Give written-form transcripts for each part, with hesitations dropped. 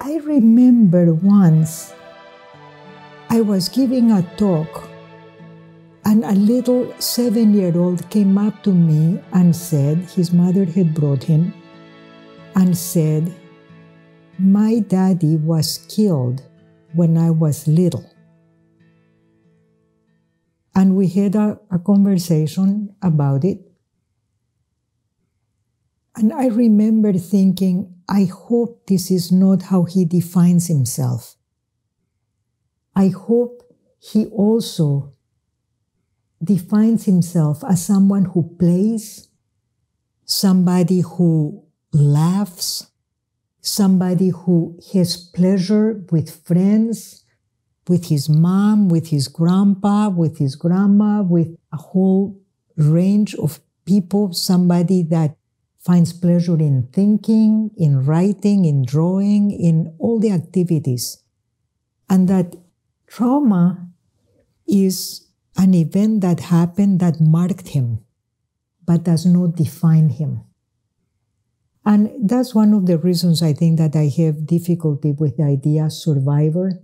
I remember once I was giving a talk and a little 7-year-old came up to me and said, his mother had brought him, and said, "My daddy was killed when I was little." And we had a conversation about it. And I remember thinking, I hope this is not how he defines himself. I hope he also defines himself as someone who plays, somebody who laughs, somebody who has pleasure with friends, with his mom, with his grandpa, with his grandma, with a whole range of people, somebody that finds pleasure in thinking, in writing, in drawing, in all the activities. And that trauma is an event that happened that marked him, but does not define him. And that's one of the reasons I think that I have difficulty with the idea survivor,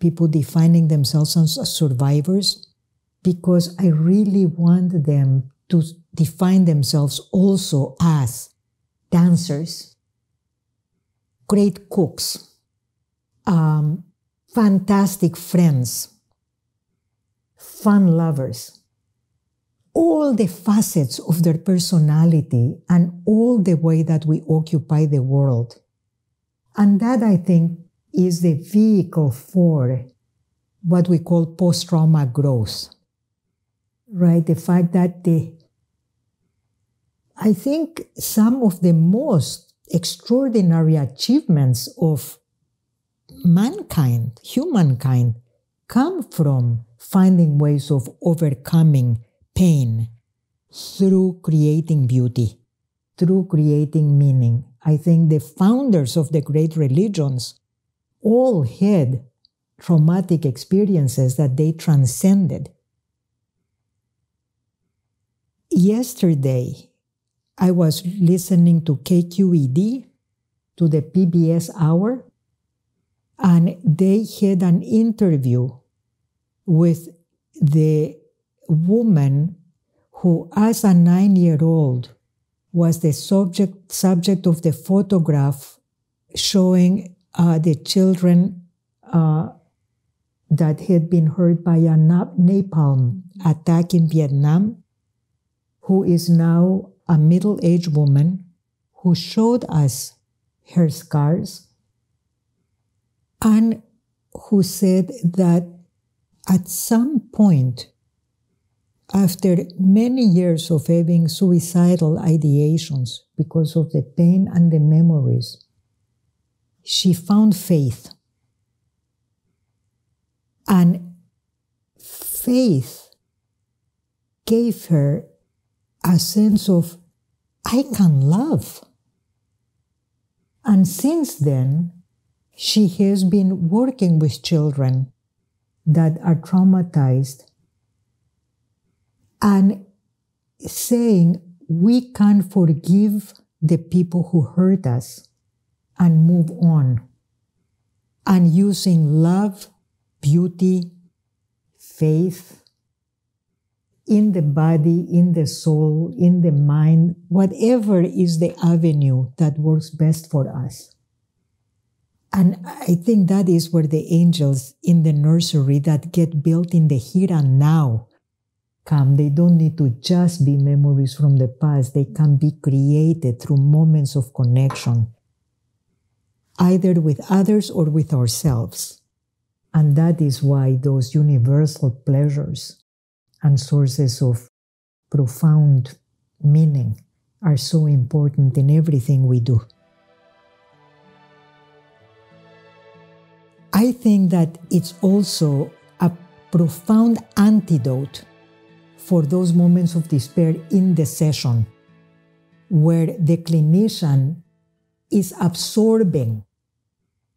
people defining themselves as survivors, because I really want them to define themselves also as dancers, great cooks, fantastic friends, fun lovers, all the facets of their personality and all the way that we occupy the world. And that, I think, is the vehicle for what we call post-trauma growth, right? The fact that I think some of the most extraordinary achievements of mankind, humankind, come from finding ways of overcoming pain through creating beauty, through creating meaning. I think the founders of the great religions all had traumatic experiences that they transcended. Yesterday, I was listening to KQED, to the PBS Hour, and they had an interview with the woman who, as a 9-year-old, was the subject of the photograph showing the children that had been hurt by a napalm attack in Vietnam, who is now a middle-aged woman who showed us her scars and who said that at some point, after many years of having suicidal ideations because of the pain and the memories, she found faith. And faith gave her a sense of, I can love. And since then, she has been working with children that are traumatized and saying, we can forgive the people who hurt us and move on. And using love, beauty, faith, in the body, in the soul, in the mind, whatever is the avenue that works best for us. And I think that is where the angels in the nursery that get built in the here and now come. They don't need to just be memories from the past. They can be created through moments of connection, either with others or with ourselves. And that is why those universal pleasures and sources of profound meaning are so important in everything we do. I think that it's also a profound antidote for those moments of despair in the session where the clinician is absorbing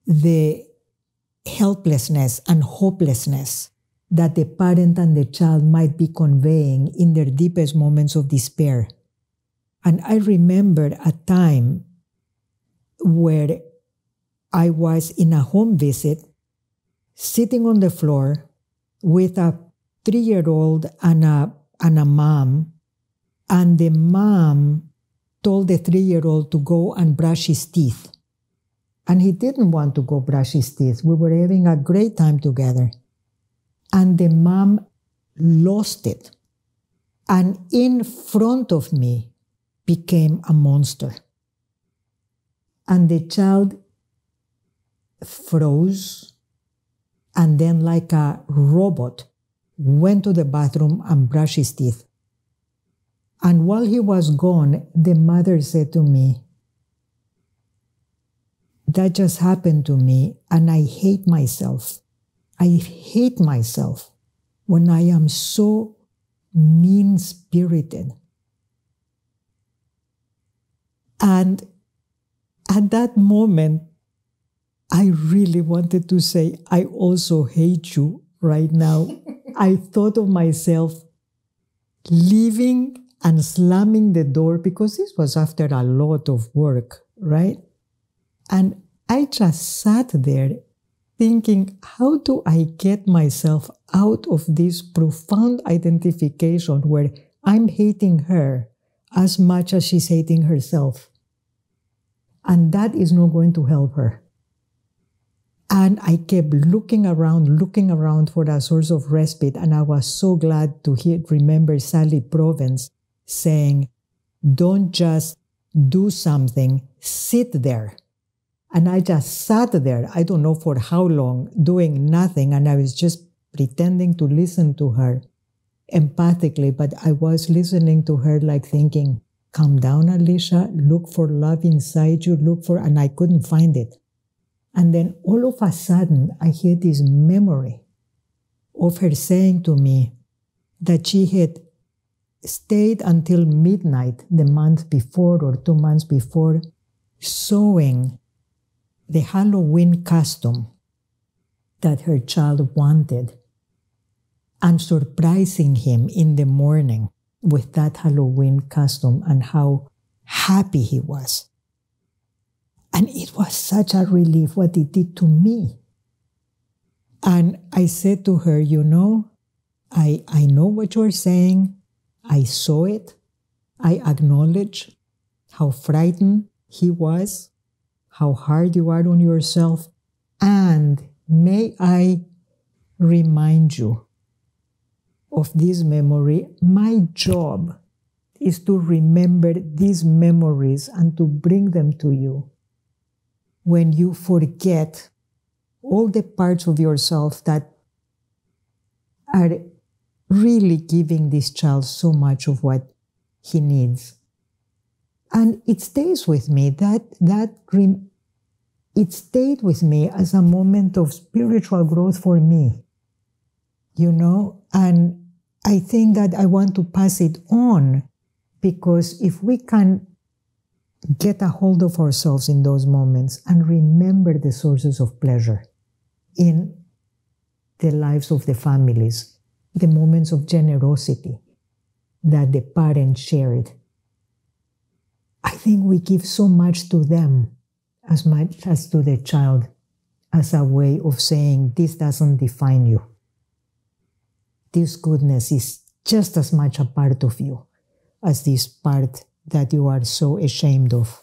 the helplessness and hopelessness that the parent and the child might be conveying in their deepest moments of despair. And I remember a time where I was in a home visit, sitting on the floor with a 3-year-old and a mom, and the mom told the 3-year-old to go and brush his teeth. And he didn't want to go brush his teeth. We were having a great time together. And the mom lost it. And in front of me became a monster. And the child froze and then, like a robot, went to the bathroom and brushed his teeth. And while he was gone, the mother said to me, "That just happened to me, and I hate myself. I hate myself when I am so mean-spirited." And at that moment, I really wanted to say, "I also hate you right now." I thought of myself leaving and slamming the door, because this was after a lot of work, right? And I just sat there thinking, how do I get myself out of this profound identification where I'm hating her as much as she's hating herself? And that is not going to help her. And I kept looking around for a source of respite. And I was so glad to remember Sally Provence saying, "Don't just do something, sit there." And I just sat there, I don't know for how long, doing nothing. And I was just pretending to listen to her empathically. But I was listening to her like thinking, "Calm down, Alicia, look for love inside you, and I couldn't find it. And then all of a sudden, I had this memory of her saying to me that she had stayed until midnight the month before or 2 months before, sewing the Halloween costume that her child wanted and surprising him in the morning with that Halloween costume, and how happy he was. And it was such a relief what it did to me. And I said to her, I know what you're saying. I saw it. I acknowledge how frightened he was, how hard you are on yourself. And may I remind you of this memory. My job is to remember these memories and to bring them to you when you forget all the parts of yourself that are really giving this child so much of what he needs. And it stays with me. It stayed with me as a moment of spiritual growth for me, and I think that I want to pass it on, because if we can get a hold of ourselves in those moments and remember the sources of pleasure in the lives of the families, the moments of generosity that the parents shared, I think we give so much to them as much as to the child, as a way of saying, this doesn't define you. This goodness is just as much a part of you as this part that you are so ashamed of.